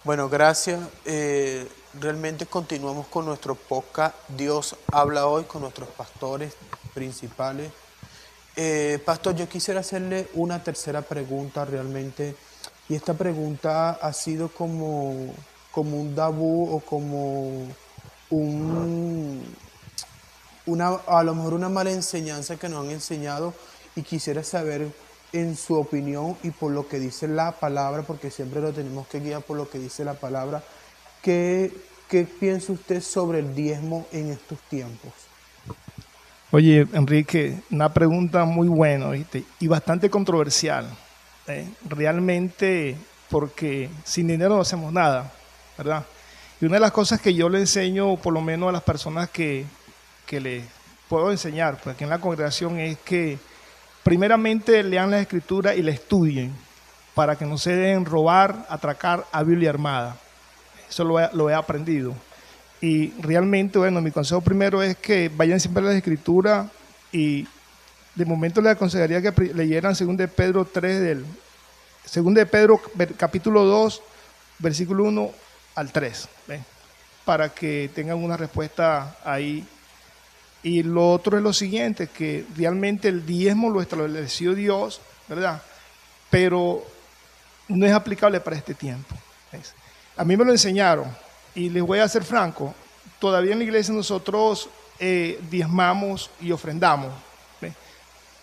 Bueno, gracias. Realmente continuamos con nuestro podcast Dios habla hoy con nuestros pastores principales. Pastor, yo quisiera hacerle una tercera pregunta realmente, y esta pregunta ha sido como un tabú o como un, a lo mejor una mala enseñanza que nos han enseñado, y quisiera saber en su opinión y por lo que dice la palabra, porque siempre lo tenemos que guiar por lo que dice la palabra. ¿Qué, qué piensa usted sobre el diezmo en estos tiempos? Oye, Enrique, una pregunta muy buena, ¿viste? Y bastante controversial. Realmente, porque sin dinero no hacemos nada, ¿verdad? Y una de las cosas que yo le enseño, por lo menos a las personas que les puedo enseñar, pues aquí en la congregación, es que primeramente lean la escritura y la estudien para que no se dejen robar, atracar a Biblia armada. Eso lo he aprendido. Y realmente, bueno, mi consejo primero es que vayan siempre a la escritura, y de momento les aconsejaría que leyeran 2 de Pedro 3 2 de Pedro capítulo 2, versículo 1 al 3, ¿ven? Para que tengan una respuesta ahí. Y lo otro es lo siguiente, que realmente el diezmo lo estableció Dios, ¿verdad? Pero no es aplicable para este tiempo. ¿Ves? A mí me lo enseñaron, y les voy a ser franco, todavía en la iglesia nosotros diezmamos y ofrendamos, ¿ves?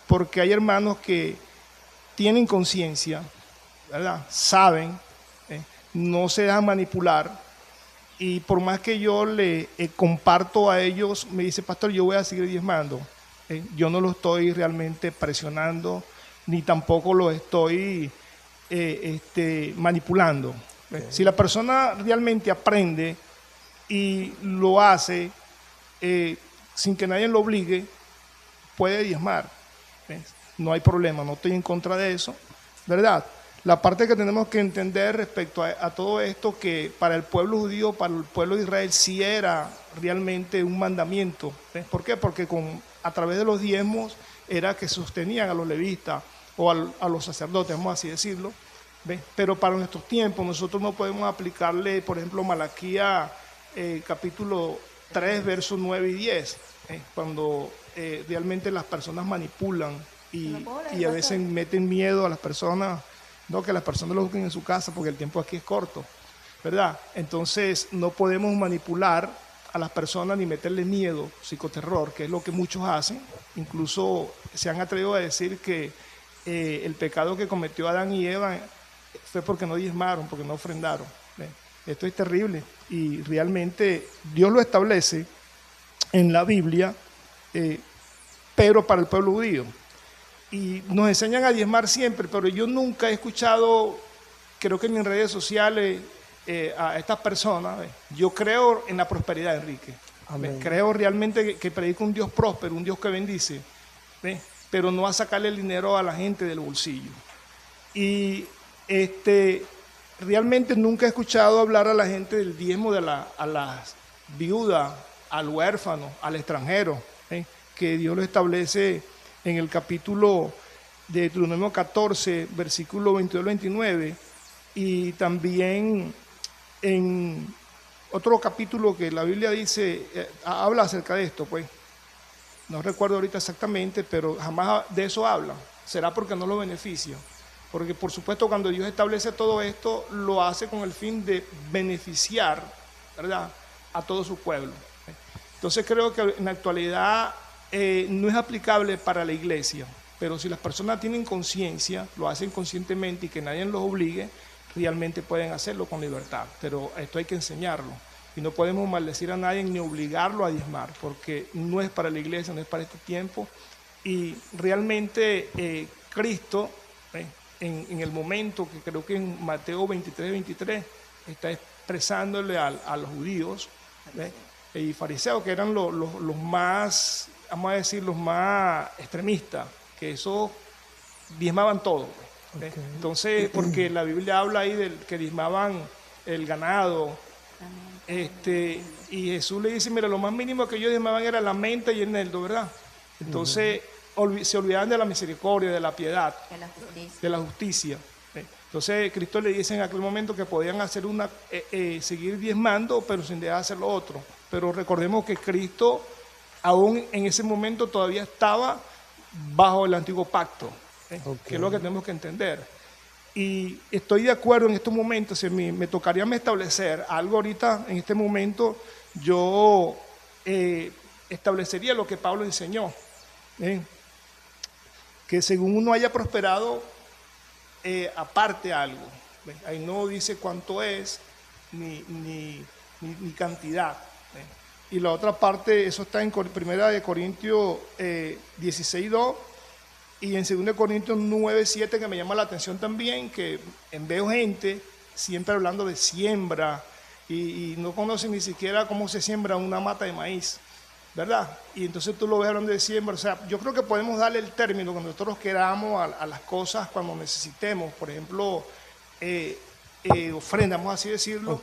Porque hay hermanos que tienen conciencia, ¿verdad? Saben, no se dejan manipular, y por más que yo le comparto a ellos, me dice, pastor, yo voy a seguir diezmando. Yo no lo estoy realmente presionando, ni tampoco lo estoy manipulando. Okay. Si la persona realmente aprende y lo hace sin que nadie lo obligue, puede diezmar. ¿Ves? No hay problema, no estoy en contra de eso, ¿verdad? La parte que tenemos que entender respecto a todo esto, que para el pueblo judío, para el pueblo de Israel, sí era realmente un mandamiento. ¿Ves? ¿Por qué? Porque a través de los diezmos era que sostenían a los levitas o a los sacerdotes, vamos así decirlo. ¿Ves? Pero para nuestros tiempos nosotros no podemos aplicarle, por ejemplo, Malaquía capítulo 3, versos 9 y 10, cuando realmente las personas manipulan y a veces meten miedo a las personas, no que las personas lo busquen en su casa porque el tiempo aquí es corto, ¿verdad? Entonces no podemos manipular a las personas ni meterles miedo, psicoterror, que es lo que muchos hacen. Incluso se han atrevido a decir que el pecado que cometió Adán y Eva fue porque no diezmaron, porque no ofrendaron. Esto es terrible, y realmente Dios lo establece en la Biblia, pero para el pueblo judío. Y nos enseñan a diezmar siempre, pero yo nunca he escuchado, creo que ni en redes sociales, a estas personas. Yo creo en la prosperidad, Enrique. Creo realmente que predica un Dios próspero, un Dios que bendice, pero no a sacarle el dinero a la gente del bolsillo. Y realmente nunca he escuchado hablar a la gente del diezmo a las viudas, al huérfano, al extranjero, que Dios lo establece en el capítulo de Deuteronomio 14, versículo 22 al 29, y también en otro capítulo que la Biblia dice, habla acerca de esto, pues. No recuerdo ahorita exactamente, pero jamás de eso habla. Será porque no lo beneficia. Porque por supuesto cuando Dios establece todo esto, lo hace con el fin de beneficiar, ¿verdad?, a todo su pueblo. Entonces creo que en la actualidad no es aplicable para la iglesia, pero si las personas tienen conciencia, lo hacen conscientemente y que nadie los obligue, realmente pueden hacerlo con libertad. Pero esto hay que enseñarlo, y no podemos maldecir a nadie ni obligarlo a diezmar, porque no es para la iglesia, no es para este tiempo. Y realmente Cristo, en el momento que creo que en Mateo 23, está expresándole a los judíos y fariseos, que eran los más, vamos a decir, los más extremistas, que eso diezmaban todo. Okay. Entonces, porque la Biblia habla ahí de que diezmaban el ganado, y Jesús le dice, mira, lo más mínimo que ellos diezmaban era la menta y el eneldo, ¿verdad? Entonces, se olvidaban de la misericordia, de la piedad, de la justicia. Entonces Cristo le dice en aquel momento que podían hacer seguir diezmando, pero sin dejar de hacer lo otro. Pero recordemos que Cristo aún en ese momento todavía estaba bajo el antiguo pacto, que es lo que tenemos que entender. Y estoy de acuerdo en estos momentos, si me tocaría establecer algo ahorita, en este momento, yo establecería lo que Pablo enseñó, que según uno haya prosperado, aparte algo. Ahí no dice cuánto es, ni cantidad. Y la otra parte, eso está en 1 Corintios 16:2 y en 2 Corintios 9:7, que me llama la atención también, que veo gente siempre hablando de siembra y no conocen ni siquiera cómo se siembra una mata de maíz, ¿verdad? Y entonces tú lo ves hablando de siembra. O sea, yo creo que podemos darle el término que nosotros queramos a las cosas cuando necesitemos. Por ejemplo, ofrenda, vamos así decirlo.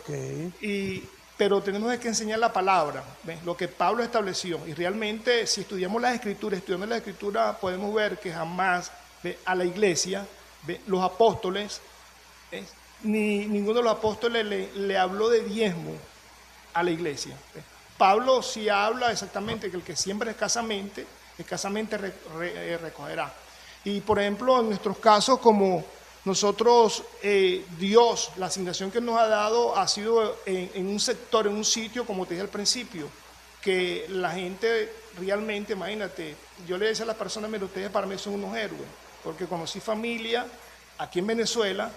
Pero tenemos que enseñar la palabra, ¿ves? Lo que Pablo estableció. Y realmente, si estudiamos las Escrituras, podemos ver que jamás a la iglesia, los apóstoles, ninguno de los apóstoles le habló de diezmo a la iglesia. Pablo sí habla exactamente que el que siembra escasamente recogerá. Y por ejemplo, en nuestros casos, como nosotros, Dios, la asignación que nos ha dado ha sido en un sector, en un sitio, como te dije al principio, que la gente realmente, imagínate, yo le decía a las personas, mira, ustedes para mí son unos héroes, porque conocí familia aquí en Venezuela,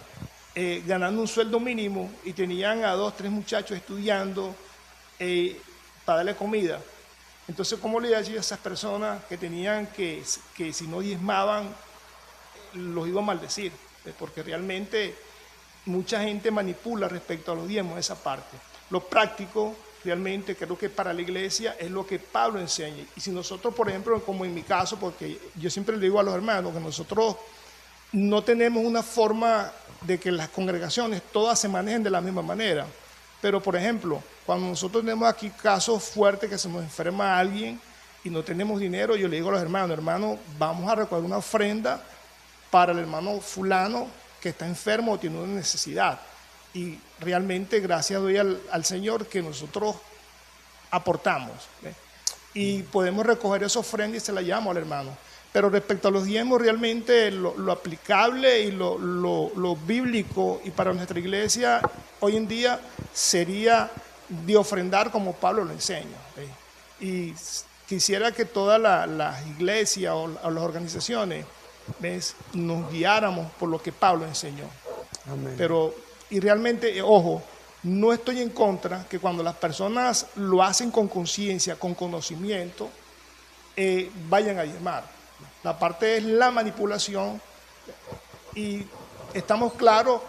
ganando un sueldo mínimo y tenían a 2, 3 muchachos estudiando para darle comida. Entonces, ¿cómo le decía a esas personas que tenían que si no diezmaban, los iba a maldecir? Porque realmente mucha gente manipula respecto a los diezmos esa parte. Lo práctico, realmente creo que para la iglesia es lo que Pablo enseña. Y si nosotros, por ejemplo, como en mi caso, porque yo siempre le digo a los hermanos que nosotros no tenemos una forma de que las congregaciones todas se manejen de la misma manera. Pero, por ejemplo, cuando nosotros tenemos aquí casos fuertes que se nos enferma alguien y no tenemos dinero, yo le digo a los hermanos, vamos a recoger una ofrenda para el hermano fulano que está enfermo o tiene una necesidad. Y realmente gracias doy al Señor que nosotros aportamos, ¿ves? Y podemos recoger esa ofrenda y se la llamo al hermano. Pero respecto a los diezmos, realmente lo aplicable y lo bíblico y para nuestra iglesia hoy en día sería de ofrendar como Pablo lo enseña, ¿ves? Y quisiera que todas las iglesias o las organizaciones, ¿ves?, nos guiáramos por lo que Pablo enseñó. Amén. Pero, y realmente, ojo, no estoy en contra que cuando las personas lo hacen con conciencia, con conocimiento, vayan a diezmar. La parte es la manipulación y estamos claros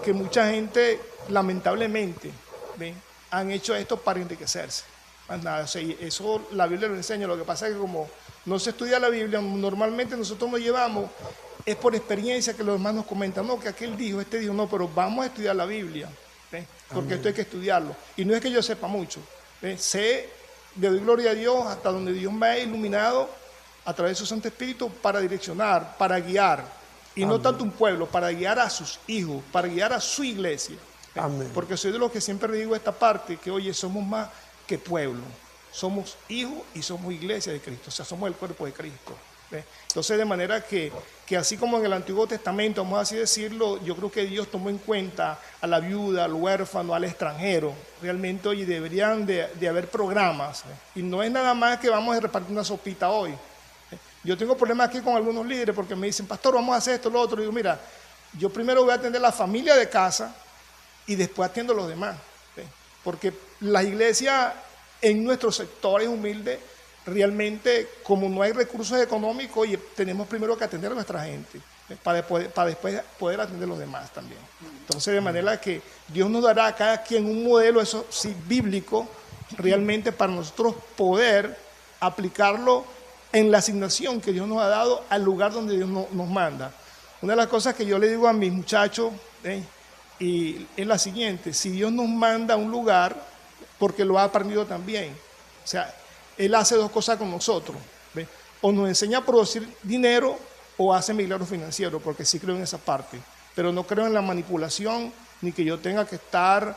que mucha gente, lamentablemente, ¿ven?, han hecho esto para enriquecerse. Más nada, o sea, eso la Biblia lo enseña. Lo que pasa es que como no se estudia la Biblia, normalmente nosotros nos llevamos, es por experiencia que los hermanos comentan, no, que aquel dijo, este dijo, no, pero vamos a estudiar la Biblia, ¿ves? Porque Amén. Esto hay que estudiarlo. Y no es que yo sepa mucho, ¿ves? Sé, le doy gloria a Dios hasta donde Dios me ha iluminado a través de su Santo Espíritu para direccionar, para guiar. Y Amén. No tanto un pueblo, para guiar a sus hijos, para guiar a su iglesia. Amén. Porque soy de los que siempre le digo esta parte, que oye, somos más que pueblo, somos hijos y somos iglesia de Cristo, o sea, somos el cuerpo de Cristo, ¿ves? Entonces, de manera que así como en el Antiguo Testamento, vamos a así decirlo, yo creo que Dios tomó en cuenta a la viuda, al huérfano, al extranjero. Realmente, oye, deberían de haber programas, ¿ves? Y no es nada más que vamos a repartir una sopita hoy, ¿ves? Yo tengo problemas aquí con algunos líderes porque me dicen, pastor, vamos a hacer esto, lo otro. Y digo, mira, yo primero voy a atender la familia de casa y después atiendo a los demás, ¿ves? Porque las iglesias en nuestros sectores humildes, realmente, como no hay recursos económicos, oye, tenemos primero que atender a nuestra gente, ¿ves?, para después poder atender a los demás también. Entonces, de manera que Dios nos dará a cada quien un modelo, eso sí, bíblico, realmente para nosotros poder aplicarlo en la asignación que Dios nos ha dado al lugar donde Dios nos manda. Una de las cosas que yo le digo a mis muchachos, y es la siguiente: si Dios nos manda a un lugar, porque lo ha aprendido también, o sea, Él hace dos cosas con nosotros, ¿ves? O nos enseña a producir dinero o hace milagros financieros, porque sí creo en esa parte. pero no creo en la manipulación ni que yo tenga que estar